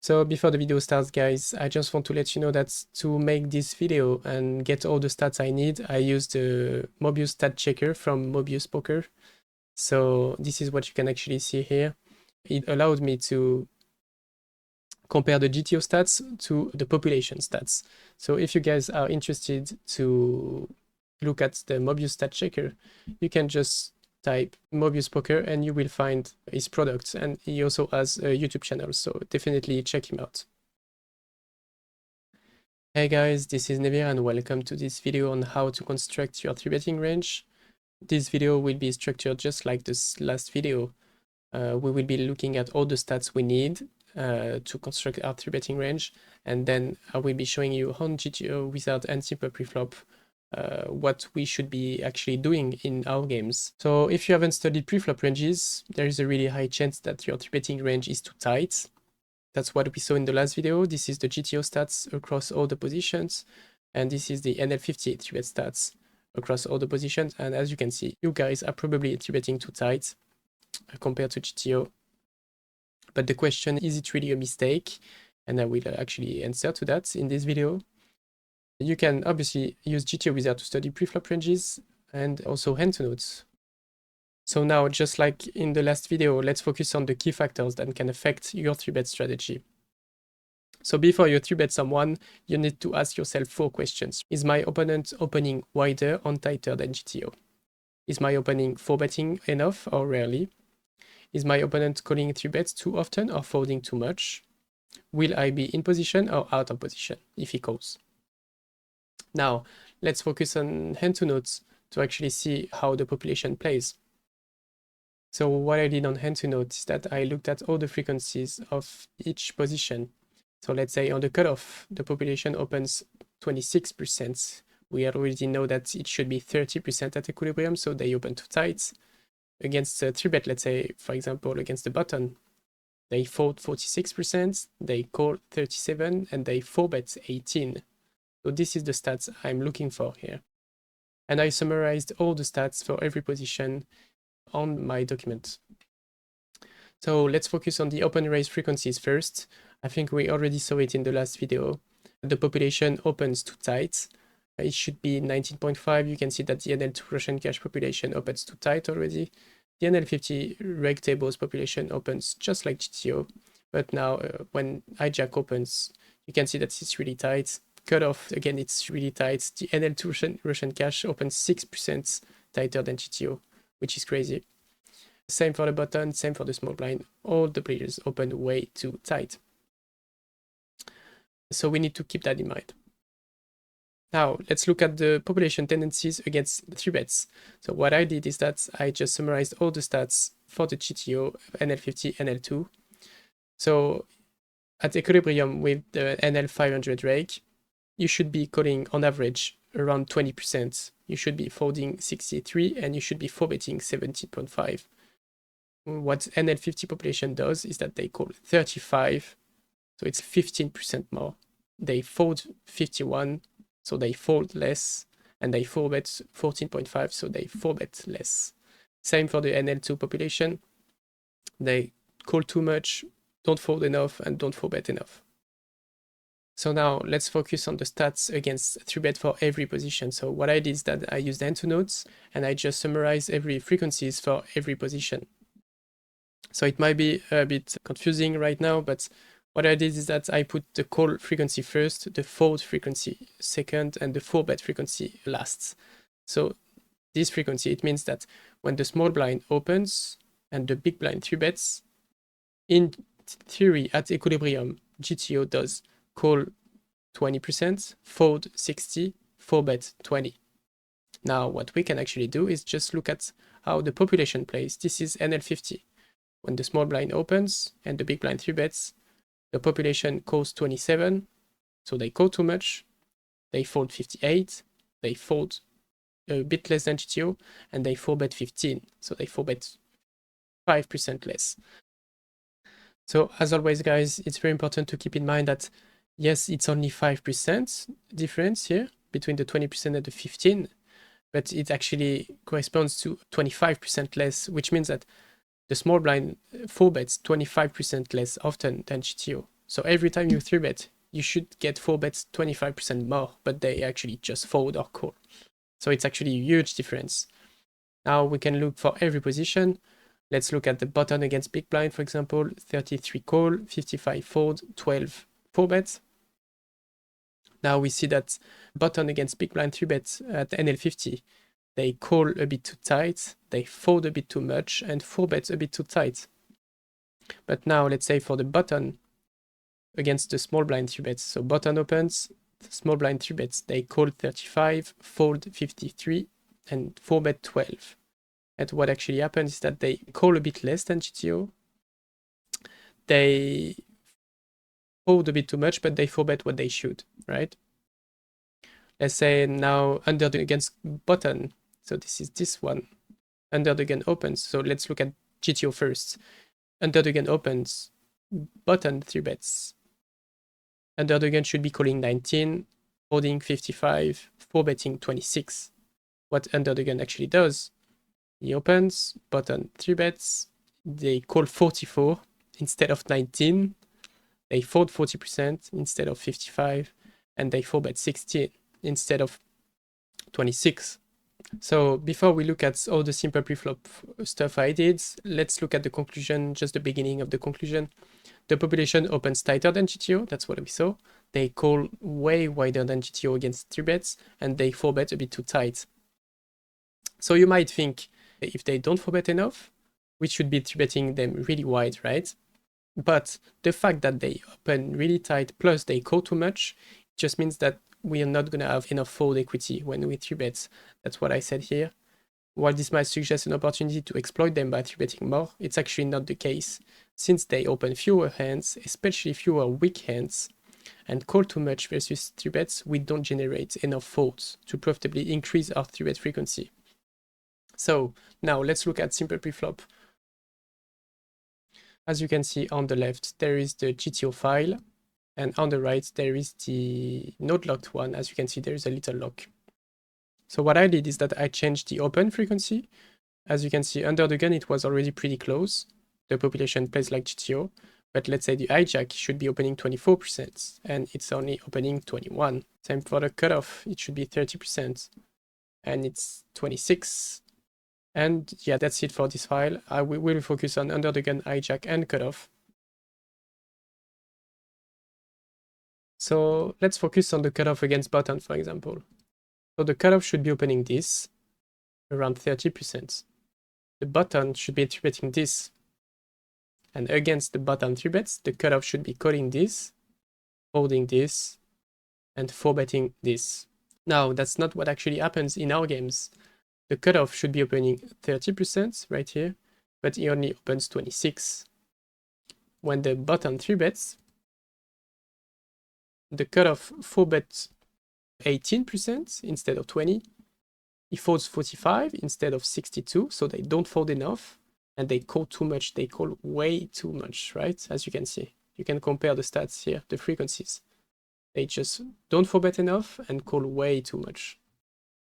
So before the video starts, guys, I just want to let you know that to make this video and get all the stats I need, I used the Mobius stat checker from Mobius Poker. So this is what you can actually see here. It allowed me to compare the GTO stats to the population stats. So if you guys are interested to look at the Mobius stat checker, you can just type Mobius Poker and you will find his products, and he also has a YouTube channel, so definitely check him out. Hey guys, this is Nevir and welcome to this video on how to construct your 3-betting range. This video will be structured just like this last video. We will be looking at all the stats we need to construct our 3-betting range, and then I will be showing you on GTO without and simple preflop what we should be actually doing in our games. So if you haven't studied preflop ranges, there is a really high chance that your 3-betting range is too tight. That's what we saw in the last video. This is the GTO stats across all the positions, and this is the NL50 3-bet stats across all the positions. And as you can see, you guys are probably 3-betting too tight compared to GTO. But the question, is it really a mistake? And I will actually answer to that in this video. You can obviously use GTO wizard to study preflop ranges and also hand-to-notes. So now, just like in the last video, let's focus on the key factors that can affect your 3-bet strategy. So before you 3-bet someone, you need to ask yourself 4 questions. Is my opponent opening wider or tighter than GTO? Is my opening 4-betting enough or rarely? Is my opponent calling 3-bets too often or folding too much? Will I be in position or out of position if he calls? Now, let's focus on hand-to-notes to actually see how the population plays. So what I did on hand-to-note is that I looked at all the frequencies of each position. So let's say on the cutoff, the population opens 26%. We already know that it should be 30% at equilibrium, so they open too tight. Against a 3-bet, let's say, for example, against the button, they fold 46%, they call 37%, and they 4-bet 18%. So this is the stats I'm looking for here. And I summarized all the stats for every position on my document. So let's focus on the open raise frequencies first. I think we already saw it in the last video. The population opens too tight. It should be 19.5. You can see that the NL2 Russian cash population opens too tight already. The NL50 reg tables population opens just like GTO. But now when hijack opens, you can see that it's really tight. Cutoff, again, it's really tight. The NL2 Russian cash opens 6% tighter than GTO, which is crazy. Same for the button, same for the small blind. All the players open way too tight. So we need to keep that in mind. Now, let's look at the population tendencies against the 3-bets. So what I did is that I just summarized all the stats for the GTO, NL50, NL2. So at equilibrium with the NL500 reg, you should be calling on average around 20%. You should be folding 63 and you should be 4-betting 17.5. What NL50 population does is that they call 35, so it's 15% more. They fold 51, so they fold less, and they 4-bet 14.5, so they 4-bet less. Same for the NL2 population. They call too much, don't fold enough, and don't 4-bet enough. So now let's focus on the stats against 3-bet for every position. So what I did is that I used hand-to-notes and I just summarized every frequencies for every position. So it might be a bit confusing right now, but what I did is that I put the call frequency first, the fold frequency second, and the 4-bet frequency last. So this frequency, it means that when the small blind opens and the big blind 3-bets, in theory at equilibrium, GTO does call 20%, fold 60, 4-bet 20. Now what we can actually do is just look at how the population plays. This is NL50. When the small blind opens and the big blind 3-bets, the population calls 27, so they call too much, they fold 58, they fold a bit less than GTO, and they 4-bet 15, so they 4-bet 5% less. So as always, guys, it's very important to keep in mind that yes, it's only 5% difference here between the 20% and the 15, but it actually corresponds to 25% less, which means that the small blind 4-bets 25% less often than GTO. So every time you 3-bet, you should get 4-bets 25% more, but they actually just fold or call. So it's actually a huge difference. Now we can look for every position. Let's look at the button against big blind, for example, 33 call, 55 fold, 12 4-bets. Now we see that button against big blind 3-bet at NL50, they call a bit too tight, they fold a bit too much, and 4-bet a bit too tight. But now let's say for the button against the small blind 3-bets, so button opens, the small blind 3-bets, they call 35, fold 53, and 4-bet 12. And what actually happens is that they call a bit less than GTO. They fold a bit too much, but they 4-bet what they should, right? Let's say now under the against button. So this is this one. Under the gun opens. So let's look at GTO first. Under the gun opens. Button 3-bets. Under the gun should be calling 19, folding 55, 4-betting 26. What under the gun actually does, he opens, button 3-bets, they call 44 instead of 19, they fold 40% instead of 55, and they 4-bet 16 instead of 26. So before we look at all the simple preflop stuff I did, let's look at the conclusion, just the beginning of the conclusion. The population opens tighter than GTO, that's what we saw. They call way wider than GTO against 3-bets, and they 4-bet a bit too tight. So you might think, if they don't 4-bet enough, we should be 3-betting them really wide, right? But the fact that they open really tight, plus they call too much, just means that we are not going to have enough fold equity when we 3-bet. That's what I said here. While this might suggest an opportunity to exploit them by 3-betting more, it's actually not the case, since they open fewer hands, especially fewer weak hands, and call too much versus 3-bets, we don't generate enough folds to profitably increase our 3-bet frequency. So now let's look at simple preflop. As you can see on the left, there is the GTO file, and on the right, there is the node locked one. As you can see, there is a little lock. So what I did is that I changed the open frequency. As you can see, under the gun, it was already pretty close. The population plays like GTO, but let's say the hijack should be opening 24%, and it's only opening 21. Same for the cutoff, it should be 30%, and it's 26. And yeah, that's it for this file. I will focus on under the gun, hijack, and cutoff. So let's focus on the cutoff against button, for example. So the cutoff should be opening this, around 30%. The button should be 3-betting this. And against the button 3-bets, the cutoff should be calling this, holding this, and 4-betting this. Now, that's not what actually happens in our games. The cutoff should be opening 30% right here, but he only opens 26. When the button 3-bets, the cutoff 4-bet 18% instead of 20. He folds 45 instead of 62, so they don't fold enough, and they call too much. They call way too much, right? As you can see, you can compare the stats here, the frequencies. They just don't 4-bet enough and call way too much.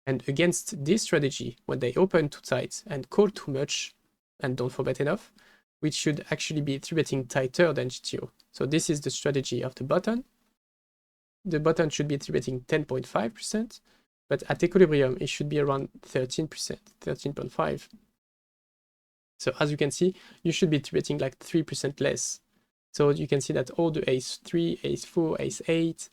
And against this strategy, when they open too tight and call too much and don't 4-bet enough, we should actually be 3-betting tighter than GTO. So this is the strategy of the button. The button should be 3-betting 10.5%, but at equilibrium, it should be around 13%, 13.5. So as you can see, you should be 3-betting like 3% less. So you can see that all the ace 3, ace 4, ace 8,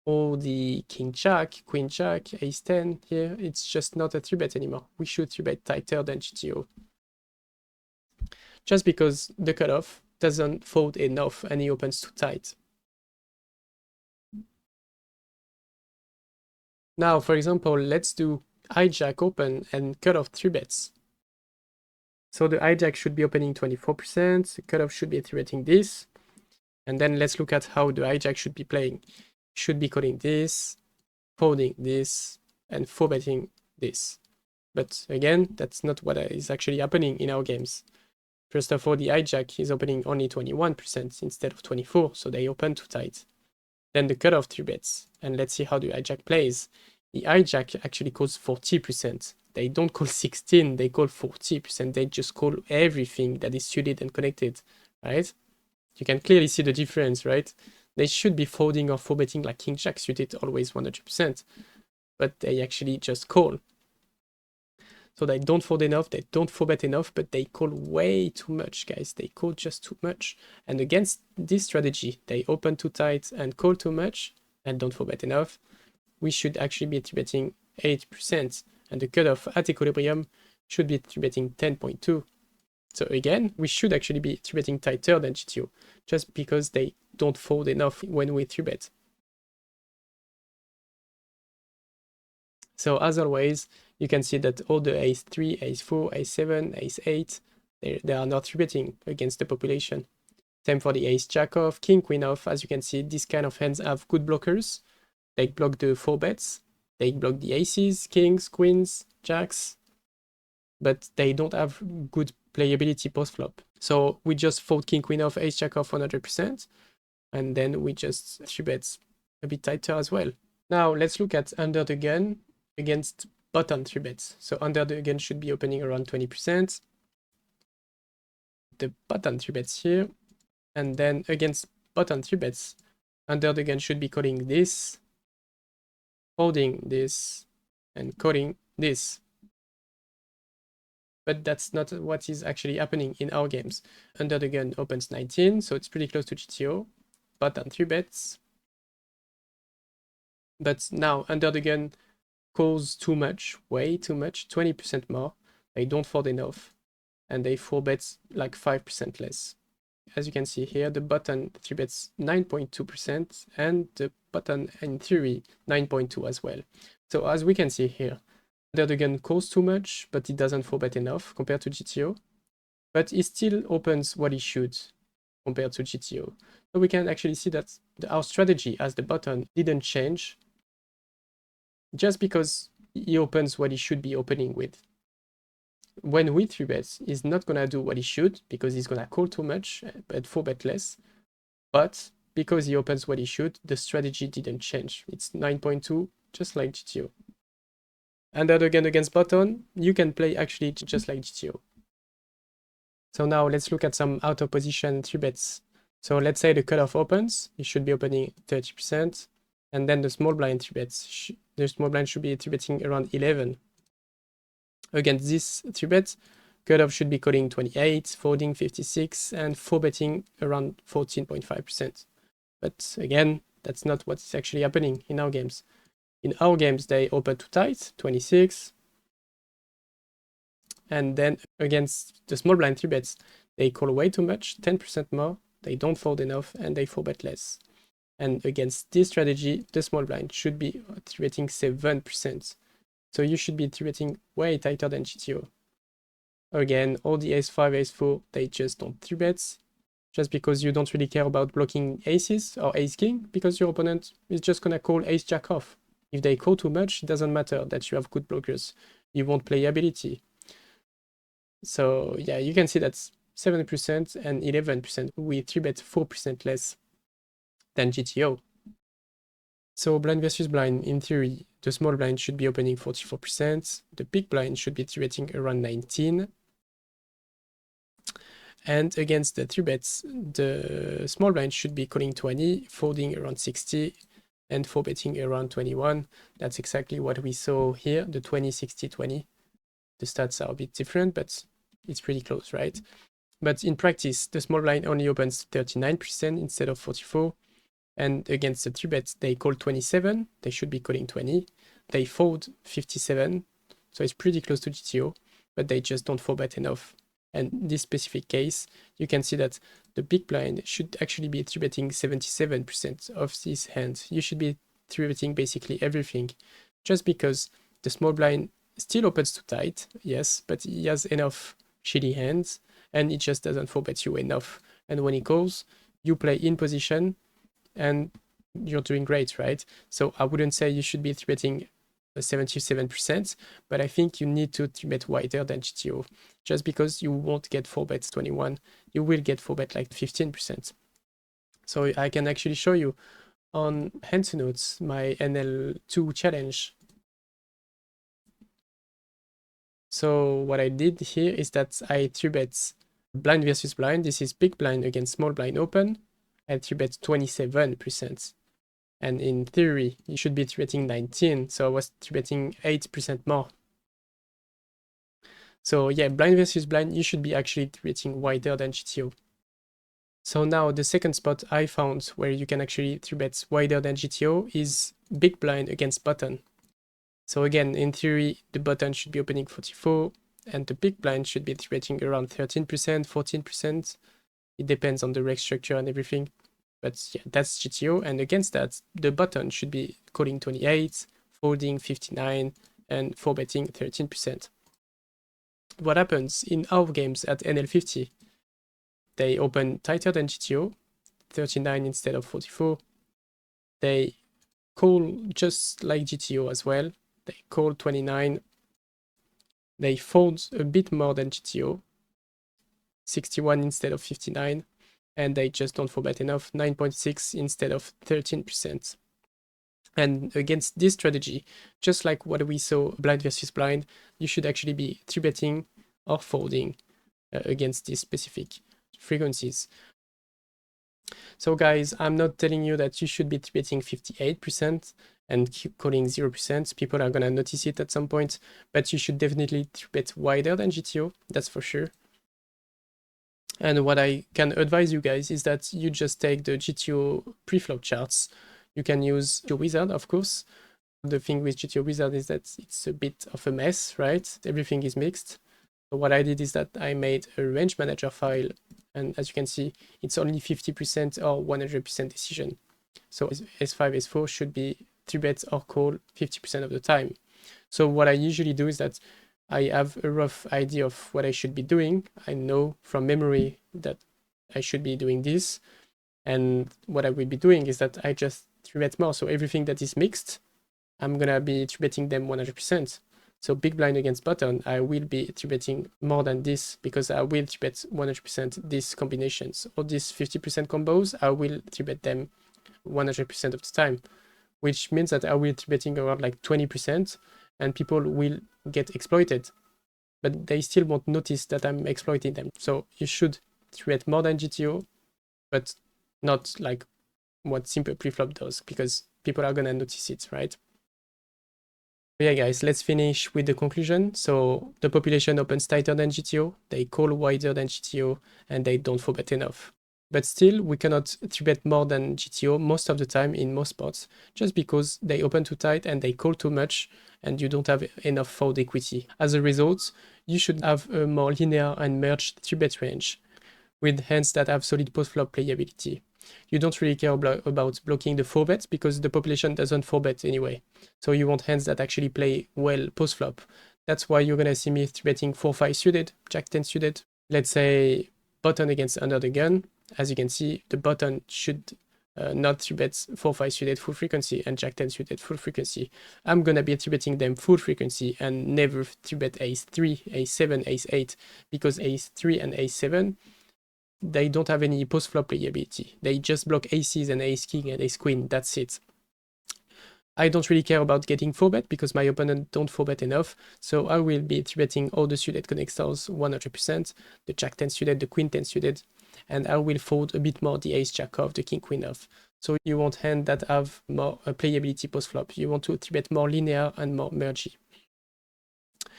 all the king jack, queen jack, ace 10 here, it's just not a 3-bet anymore. We should 3-bet tighter than GTO. Just because the cutoff doesn't fold enough and he opens too tight. Now, for example, let's do hijack open and cutoff 3-bets. So the hijack should be opening 24%, the cutoff should be 3-betting this, and then let's look at how the hijack should be playing. Should be calling this, folding this, and 4-betting this. But again, that's not what is actually happening in our games. First of all, the hijack is opening only 21% instead of 24%, so they open too tight. Then the cutoff 3-bets, and let's see how the hijack plays. The hijack actually calls 40%. They don't call 16, they call 40%. They just call everything that is suited and connected, right? You can clearly see the difference, right? They should be folding or 4-betting like king jack suited always 100%, but they actually just call. So they don't fold enough, they don't 4-bet enough, but they call way too much, guys. They call just too much. And against this strategy, they open too tight and call too much and don't 4-bet enough. We should actually be 3-betting 8%, and the cutoff at equilibrium should be 3-betting 10.2. So again, we should actually be 3-betting tighter than GTO, just because they don't fold enough when we 3-bet. So as always, you can see that all the ace 3, ace 4, ace 7, ace 8, they are not 3-betting against the population. Same for the ace jack off, king queen off. As you can see, these kind of hands have good blockers. They block the 4-bets, they block the aces, kings, queens, jacks, but they don't have good playability post-flop. So we just fold king queen off, ace jack off 100%, and then we just 3-bet a bit tighter as well. Now let's look at under the gun against button 3-bets. So under the gun should be opening around 20%. The button 3-bets here, and then against button 3-bets, under the gun should be calling this, folding this, and calling this. But that's not what is actually happening in our games. Under the gun opens 19, so it's pretty close to GTO. Button 3-bets. But now under the gun calls too much, way too much, 20% more. They don't fold enough, and they 4-bet like 5% less. As you can see here, the button 3-bets 9.2%, and the button in theory 9.2 as well. So as we can see here, under the gun calls too much, but it doesn't 4-bet enough compared to GTO. But it still opens what it should compared to GTO. So we can actually see that our strategy as the button didn't change just because he opens what he should be opening with. When we 3-bet, he's not gonna do what he should because he's gonna call too much but 4-bet less. But because he opens what he should, the strategy didn't change. It's 9.2, just like GTO. Under the gun against button, you can play actually just like GTO. So now let's look at some out of position 3-bets. So let's say the cutoff opens, you should be opening 30%, and then the small blind 3-bets, the small blind should be 3-betting around 11. Against this 3-bet, cutoff should be calling 28, folding 56, and 4-betting around 14.5%. But again, that's not what's actually happening in our games. In our games, they open too tight, 26. And then against the small blind 3-bets, they call way too much, 10% more, they don't fold enough, and they 4-bet less. And against this strategy, the small blind should be 3-betting 7%. So you should be 3-betting way tighter than GTO. Again, all the ace 5, ace 4, they just don't 3-bet, just because you don't really care about blocking aces or ace king, because your opponent is just gonna call ace jack off. If they call too much, it doesn't matter that you have good blockers. You won't play ability. So yeah, you can see that's 7% and 11%. We 3-bet 4% less than GTO. So blind versus blind, in theory, the small blind should be opening 44%, the big blind should be 3-betting around 19. And against the 3-bets, the small blind should be calling 20, folding around 60, and 4-betting around 21. That's exactly what we saw here, the 20, 60, 20. The stats are a bit different, but it's pretty close, right? But in practice, the small blind only opens 39% instead of 44%. And against the 3-bets, they call 27, they should be calling 20. They fold 57, so it's pretty close to GTO, but they just don't 4-bet enough. And in this specific case, you can see that the big blind should actually be 3-betting 77% of this hand. You should be 3-betting basically everything, just because the small blind still opens too tight, yes, but he has enough shitty hands, and it just doesn't 4-bet you enough. And when he calls, you play in position, and you're doing great, right? So I wouldn't say you should be 3-betting 77%, but I think you need to 3-bet wider than GTO. Just because you won't get 4-bets 21, you will get 4-bet like 15%. So I can actually show you on hand notes my NL2 challenge. So what I did here is that I 3-bet Blind versus blind, this is big blind against small blind open, and 3-bet 27%. And in theory, you should be 3-betting 19, so I was 3-betting 8% more. So yeah, blind versus blind, you should be actually 3-betting wider than GTO. So now the second spot I found where you can actually 3-bet wider than GTO is big blind against button. So again, in theory, the button should be opening 44, and the big blind should be 3-betting around 13%, 14%. It depends on the reg structure and everything. But yeah, that's GTO, and against that, the button should be calling 28, folding 59, and 4-betting 13%. What happens in our games at NL50? They open tighter than GTO, 39 instead of 44. They call just like GTO as well. They call 29. They fold a bit more than GTO, 61 instead of 59. And they just don't 4-bet enough, 9.6 instead of 13%. And against this strategy, just like what we saw blind versus blind, you should actually be 3-betting or folding against these specific frequencies. So guys, I'm not telling you that you should be 3-betting 58% and keep calling 0%. People are gonna notice it at some point, but you should definitely 3-bet wider than GTO, that's for sure. And what I can advise you guys is that you just take the GTO preflop charts. You can use GTO Wizard, of course. The thing with GTO Wizard is that it's a bit of a mess, right? Everything is mixed. So what I did is that I made a range manager file, and as you can see, it's only 50% or 100% decision. So S5, S4 should be 3-bet or call 50% of the time. So what I usually do is that I have a rough idea of what I should be doing. I know from memory that I should be doing this. And what I will be doing is that I just 3-bet more. So everything that is mixed, I'm gonna be 3-betting them 100%. So big blind against button, I will be 3-betting more than this because I will 3-bet 100% these combinations. Or these 50% combos, I will 3-bet them 100% of the time, which means that I will 3-betting around like 20%, and people will get exploited, but they still won't notice that I'm exploiting them. So you should 3-bet more than GTO, but not like what simple preflop does, because people are gonna notice it, right? Yeah, guys, let's finish with the conclusion. So the population opens tighter than GTO, they call wider than GTO, and they don't 4-bet enough. But still, we cannot 3-bet more than GTO most of the time in most spots, just because they open too tight and they call too much, and you don't have enough fold equity. As a result, you should have a more linear and merged 3-bet range, with hands that have solid post-flop playability. You don't really care about blocking the 4-bet because the population doesn't 4-bet anyway. So you want hands that actually play well post-flop. That's why you're gonna see me 3-betting 4-5 suited, Jack 10 suited. Let's say button against under the gun. As you can see, the button should not 3-bet 4-5 suited full frequency and Jack 10 suited full frequency. I'm gonna be 3-betting them full frequency and never 3-bet ace 3, ace 7, ace 8, because ace 3 and ace 7, they don't have any post-flop playability. They just block aces and ace king and ace queen, that's it. I don't really care about getting 4-bet because my opponent don't 4-bet enough, so I will be 3-betting all the suited connectors 100%, the Jack 10 suited, the Queen 10 suited, and I will fold a bit more the ace Jack off, the King Queen off. So you want hand that have more playability post-flop. You want to 3-bet more linear and more mergy.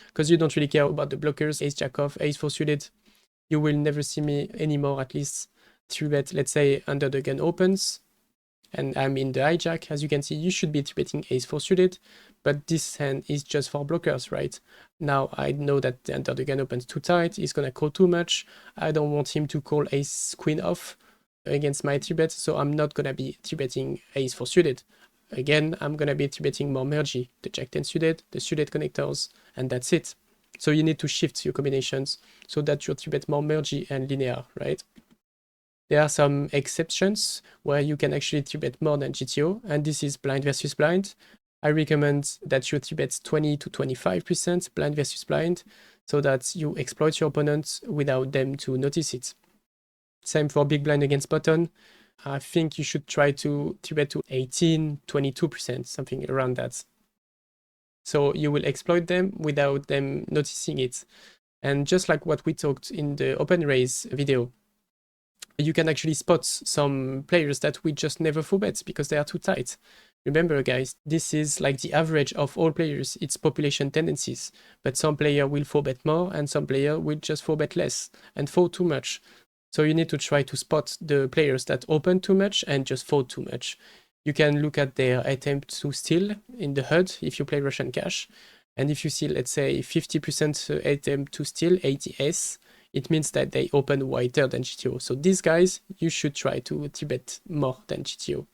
Because you don't really care about the blockers, ace Jack off, ace 4 suited. You will never see me anymore, at least 3-bet, let's say under the gun opens, and I'm in the hijack. As you can see, you should be 3-betting ace 4 suited, but this hand is just for blockers, right? Now I know that the under the gun opens too tight, he's gonna call too much. I don't want him to call ace queen off against my 3-bet, so I'm not gonna be 3-betting ace 4 suited. Again, I'm gonna be 3-betting more mergy, the Jack 10 suited, the suited connectors, and that's it. So you need to shift your combinations so that you're 3-bet more mergy and linear, right? There are some exceptions where you can actually 3-bet more than GTO, and this is blind versus blind. I recommend that you 3-bet 20 to 25% blind versus blind, so that you exploit your opponent without them to notice it. Same for big blind against button. I think you should try to 3-bet to 18, 22%, something around that. So you will exploit them without them noticing it. And just like what we talked in the open raise video, you can actually spot some players that we just never 4-bet because they are too tight. Remember, guys, this is like the average of all players. It's population tendencies, but some player will 4-bet more and some player will just 4-bet less and fold too much. So you need to try to spot the players that open too much and just fold too much. You can look at their attempt to steal in the HUD if you play Russian cash. And if you see, let's say, 50% attempt to steal, 80s, it means that they open wider than GTO. So these guys, you should try to 3-bet more than GTO.